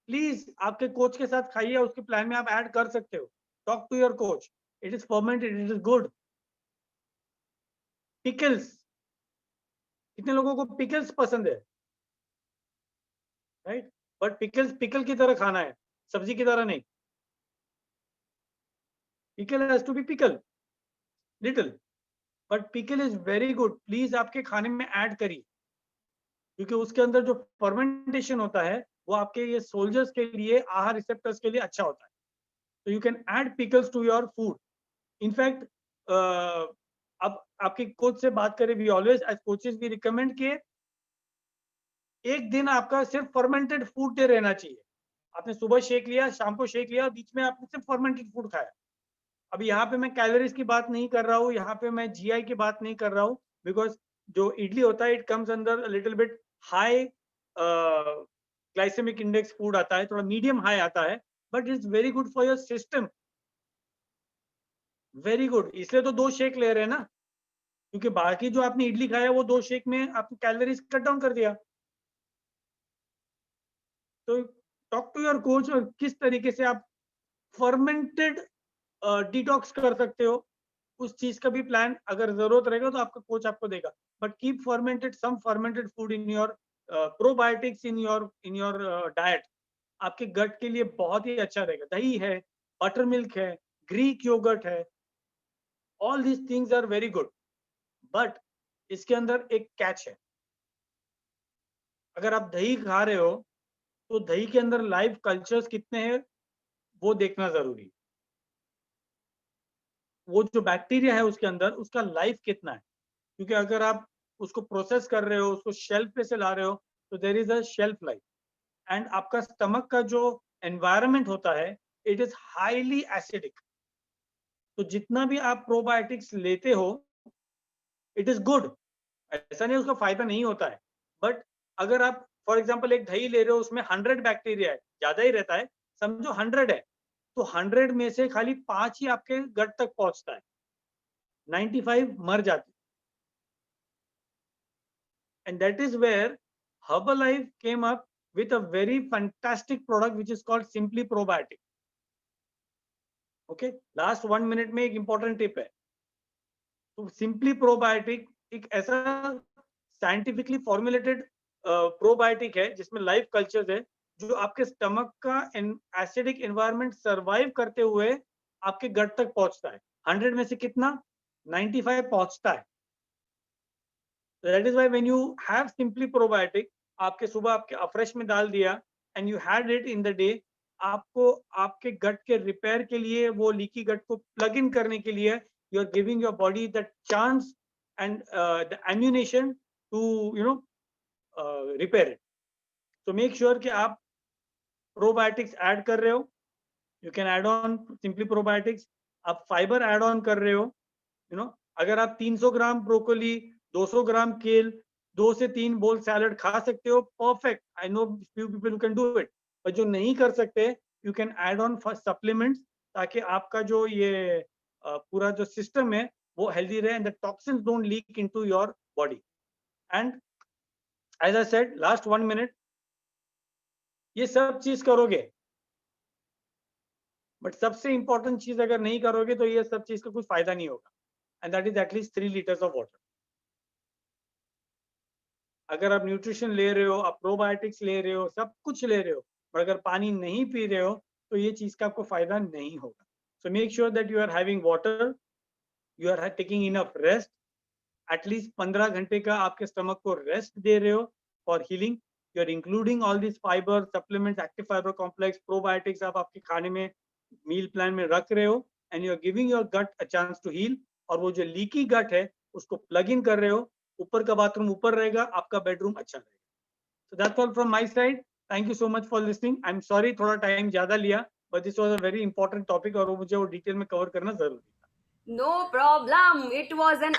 प्लीज आपके कोच के साथ खाइए, उसके प्लान में आप ऐड कर सकते हो. Talk to your coach. It is fermented, it is good. Pickles. कितने लोगों को पिकल्स पसंद है? राइट? बट पिकल की तरह खाना है, सब्जी की तरह नहीं. Pickle has to be pickle little, but pickle is very good. Please आपके खाने में ऐड करिए, क्योंकि उसके अंदर जो फर्मेंटेशन होता है वो आपके ये सोल्जर्स के लिए, आहार रिसेप्टर्स के लिए अच्छा होता है. तो you can add pickles to your food. In fact अब आपके कोच से बात करें, we always as coaches we recommend के एक दिन आपका सिर्फ फर्मेंटेड फूड डे रहना चाहिए. आपने सुबह शेक लिया, शाम को शेक लिया, बीच में आपने सिर्फ फर्मेंटेड फूड खाया. अभी यहाँ पे मैं कैलोरीज की बात नहीं कर रहा हूँ, यहाँ पे मैं जीआई की बात नहीं कर रहा हूँ, बिकॉज जो इडली होता है इट कम्स अंदर little bit high glycaemic index food आता है, थोड़ा मीडियम हाई आता है, but it's very good for your system. Very good. इसलिए तो 2 शेक ले रहे हैं ना, क्योंकि बाकी जो आपने इडली खाया वो 2 शेक में आपने कैलोरीज कट डाउन कर दिया. तो टॉक टू योर कोच और किस तरीके से आप फर्मेंटेड डिटॉक्स कर सकते हो, उस चीज का भी प्लान अगर जरूरत रहेगा तो आपका कोच आपको देगा. But keep fermented, some fermented food in your probiotics in your diet. आपके गट के लिए बहुत ही अच्छा रहेगा. दही है, बटर मिल्क है, ग्रीक योगर्ट है, all these things are very good. But इसके अंदर एक कैच है. अगर आप दही खा रहे हो तो दही के अंदर लाइव कल्चर्स कितने हैं वो देखना जरूरी है. वो जो बैक्टीरिया है उसके अंदर, उसका लाइफ कितना है. क्योंकि अगर आप उसको प्रोसेस कर रहे हो, उसको शेल्फ पे से ला रहे हो, तो there is a shelf life. And आपका स्टमक का जो एनवायरनमेंट होता है इट इज हाईली एसिडिक. तो जितना भी आप प्रोबायोटिक्स लेते हो इट इज गुड, ऐसा नहीं उसका फायदा नहीं होता है. बट अगर आप फॉर एग्जांपल एक दही ले रहे हो, उसमें 100 बैक्टीरिया है, ज्यादा ही रहता है, समझो 100 है, तो 100 में से खाली 5 ही आपके गट तक पहुंचता है, 95 मर जाते. And that is where Herbalife came up with a very fantastic product which is called Simply Probiotic. Okay, last 1 minute में एक important tip है. तो Simply Probiotic एक ऐसा scientifically formulated probiotic है जिसमें लाइव कल्चर्स है, जो आपके स्टमक का एसिडिक एनवायरनमेंट सर्वाइव करते हुए आपके गट तक पहुंचता है. 100 में से कितना? 95 पहुंचता है. That is why when you have Simply Probiotic, आपके सुबह आपके अफ्रेश में डाल दिया and you had it in the day, आपको आपके गट के रिपेयर के लिए, वो लीकी गट को प्लग इन करने के लिए you are giving your body the chance and the ammunition to repair it. So make sure कि आप probiotics ऐड कर रहे हो. You can add on Simply Probiotics. आप फाइबर ऐड ऑन कर रहे हो. अगर आप 300 ग्राम ब्रोकोली, 200 ग्राम केल, 2 से 3 बोल सैलड खा सकते हो, perfect. I know few people who can do it. पर जो नहीं कर सकते, you can add on supplements, ताकि आपका जो ये पूरा जो सिस्टम है वो हेल्दी रहे and the toxins don't leak into your body. And as I said, last 1 minute, ये सब चीज करोगे, बट सबसे इंपॉर्टेंट चीज अगर नहीं करोगे तो ये सब चीज का कुछ फायदा नहीं होगा. And that is at least 3 litres of water. अगर आप न्यूट्रिशन ले रहे हो, आप प्रोबायोटिक्स ले रहे हो, सब कुछ ले रहे हो, पर अगर पानी नहीं पी रहे हो तो ये चीज का आपको फायदा नहीं होगा. So make sure that you are having water, you are taking enough rest. At least 15 घंटे का आपके स्टमक को रेस्ट दे रहे हो for healing. You are including all this fibre supplements, active fibre complex, probiotics आप आपके खाने में मील प्लान में रख रहे हो, and you are giving your gut a chance to heal. और वो जो लीकी गट है उसको प्लग इन कर रहे हो. ऊपर का बाथरूम ऊपर रहेगा, आपका बेडरूम अच्छा रहेगा. So that's all from my side. Thank you so much for listening. I am sorry थोड़ा टाइम ज्यादा लिया, but this was a very important topic और वो मुझे वो डिटेल में कवर करना जरूरी था. No problem. It was an